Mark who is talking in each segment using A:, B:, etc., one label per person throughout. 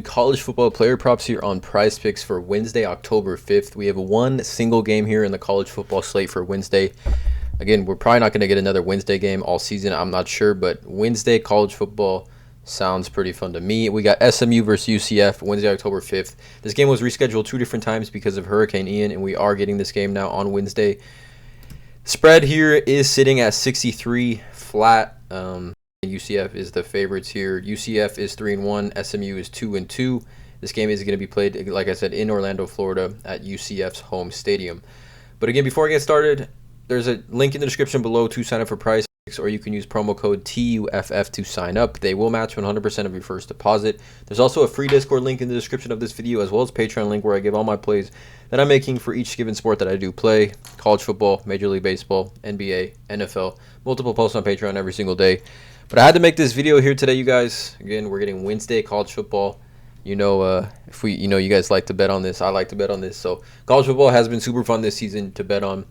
A: College football player props here on PrizePicks for Wednesday, October 5th. We have one single game here in the college football slate for Wednesday. Again, we're probably not going to get another Wednesday game all season. I'm not sure, but Wednesday college football sounds pretty fun to me. We got SMU versus UCF Wednesday, October 5th. This game was rescheduled 2 different times because of Hurricane Ian, and we are getting this game now on Wednesday. Spread here is sitting at 63 flat. UCF is the favorites here. UCF is 3-1. SMU is 2-2. This game is going to be played, like I said, in Orlando, Florida, at UCF's home stadium. But again, before I get started, there's a link in the description below to sign up for PrizePicks, or you can use promo code TUFF to sign up. They will match 100% of your first deposit. There's also a free Discord link in the description of this video, as well as Patreon link where I give all my plays that I'm making for each given sport that I do play: college football, Major League Baseball, NBA, NFL. Multiple posts on Patreon every single day. But I had to make this video here today, you guys. Again, we're getting Wednesday college football. You know, you guys like to bet on this. I like to bet on this. So college football has been super fun this season to bet on.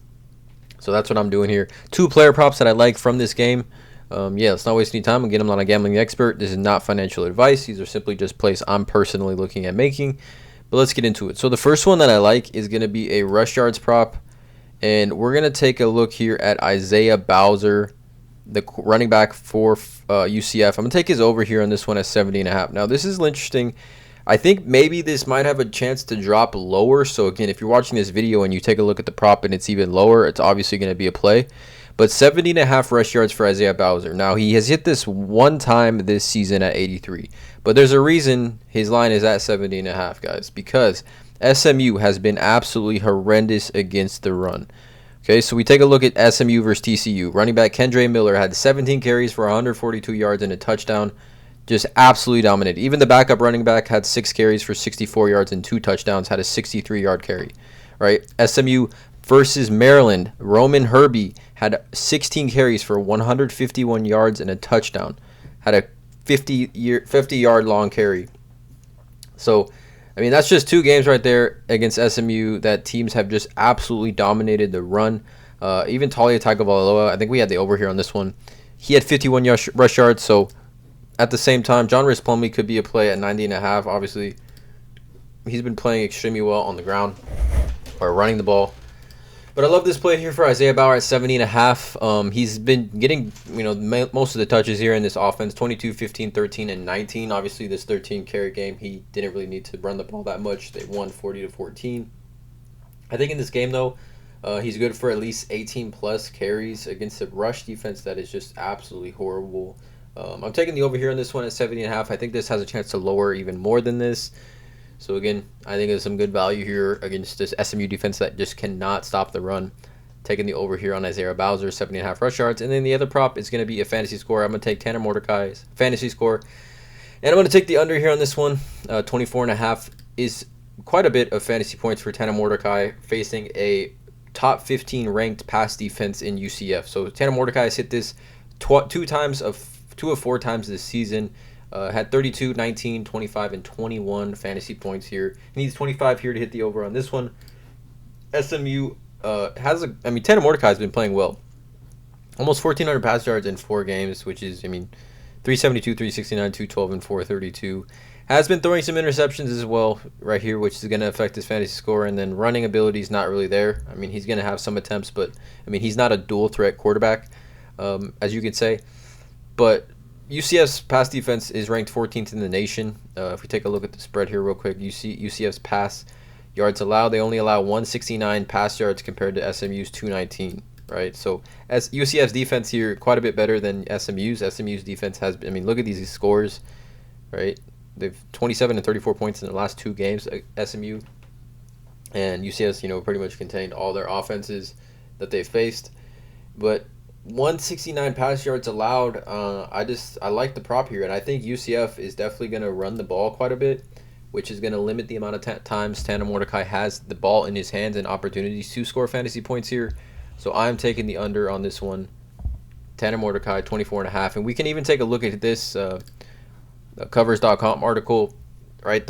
A: So that's what I'm doing here. 2 player props that I like from this game. Let's not waste any time. Again, I'm not a gambling expert. This is not financial advice. These are simply just plays I'm personally looking at making. But let's get into it. So the first one that I like is going to be a rush yards prop. And we're going to take a look here at Isaiah Bowser, the running back for UCF. I'm going to take his over here on this one at 70.5. Now, this is interesting. I think maybe this might have a chance to drop lower. So, again, if you're watching this video and you take a look at the prop and it's even lower, it's obviously going to be a play. But 70.5 rush yards for Isaiah Bowser. Now, he has hit this one time this season at 83. But there's a reason his line is at 70.5, guys, because SMU has been absolutely horrendous against the run. Okay, so we take a look at SMU versus TCU. Running back Kendre Miller had 17 carries for 142 yards and a touchdown. Just absolutely dominated. Even the backup running back had 6 carries for 64 yards and 2 touchdowns, had a 63-yard carry. Right? SMU versus Maryland. Roman Herbie had 16 carries for 151 yards and a touchdown. Had a 50-yard long carry. So, I mean, that's just 2 games right there against SMU that teams have just absolutely dominated the run. Even Talia Tagovailoa, I think we had the over here on this one. He had 51 rush yards. So at the same time, John Rhys Plumlee could be a play at 90.5. Obviously, he's been playing extremely well on the ground or running the ball. But I love this play here for Isaiah Bauer at 70.5. He's been getting, most of the touches here in this offense: 22, 15, 13, and 19. Obviously, this 13 carry game, he didn't really need to run the ball that much. They won 40-14. I think in this game, though, he's good for at least 18-plus carries against a rush defense that is just absolutely horrible. I'm taking the over here on this one at 70.5. I think this has a chance to lower even more than this. So, again, I think there's some good value here against this SMU defense that just cannot stop the run. Taking the over here on Isaiah Bowser, 70.5 rush yards. And then the other prop is going to be a fantasy score. I'm going to take Tanner Mordecai's fantasy score. And I'm going to take the under here on this one. 24.5 is quite a bit of fantasy points for Tanner Mordecai facing a top 15 ranked pass defense in UCF. So, Tanner Mordecai has hit this 2 of 4 times this season. Had 32, 19, 25, and 21 fantasy points here. He needs 25 here to hit the over on this one. SMU Tanner Mordecai has been playing well. Almost 1,400 pass yards in 4 games, which is, 372, 369, 212, and 432. Has been throwing some interceptions as well right here, which is going to affect his fantasy score. And then running ability is not really there. He's going to have some attempts, but, he's not a dual threat quarterback, as you could say. But UCF's pass defense is ranked 14th in the nation. If we take a look at the spread here real quick, you see UCF's pass yards allowed. They only allow 169 pass yards compared to SMU's 219, right? So as UCF's defense here, quite a bit better than SMU's. SMU's defense has, look at these scores, right? They've 27 and 34 points in the last 2 games, SMU. And UCF's, pretty much contained all their offenses that they've faced. But 169 pass yards allowed. I like the prop here, and I think UCF is definitely going to run the ball quite a bit, which is going to limit the amount of times Tanner Mordecai has the ball in his hands and opportunities to score fantasy points here. So I'm taking the under on this one. Tanner Mordecai, 24.5. And we can even take a look at this covers.com article. right?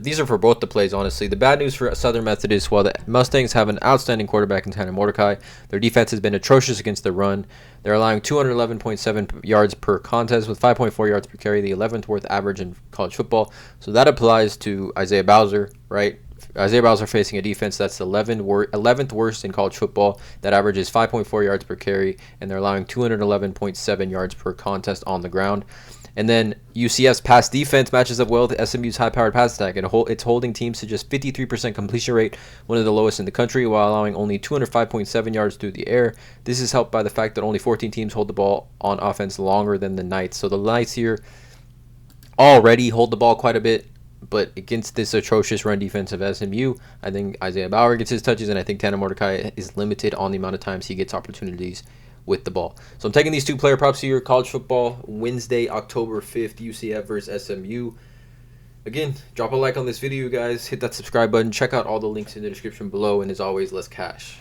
A: These are for both the plays, honestly. The bad news for Southern Methodist, while the Mustangs have an outstanding quarterback in Tanner Mordecai, their defense has been atrocious against the run. They're allowing 211.7 yards per contest with 5.4 yards per carry, the 11th worst average in college football. So that applies to Isaiah Bowser, right? Isaiah Bowser facing a defense that's 11th worst in college football. That averages 5.4 yards per carry, and they're allowing 211.7 yards per contest on the ground. And then UCF's pass defense matches up well with SMU's high-powered pass attack. It's holding teams to just 53% completion rate, one of the lowest in the country, while allowing only 205.7 yards through the air. This is helped by the fact that only 14 teams hold the ball on offense longer than the Knights. So the Knights here already hold the ball quite a bit, but against this atrocious run defense of SMU, I think Isaiah Bauer gets his touches, and I think Tanner Mordecai is limited on the amount of times he gets opportunities with the ball. So I'm taking these two player props here. College football, Wednesday, October 5th, UCF versus SMU. Again, drop a like on this video, guys. Hit that subscribe button. Check out all the links in the description below. And as always, let's cash.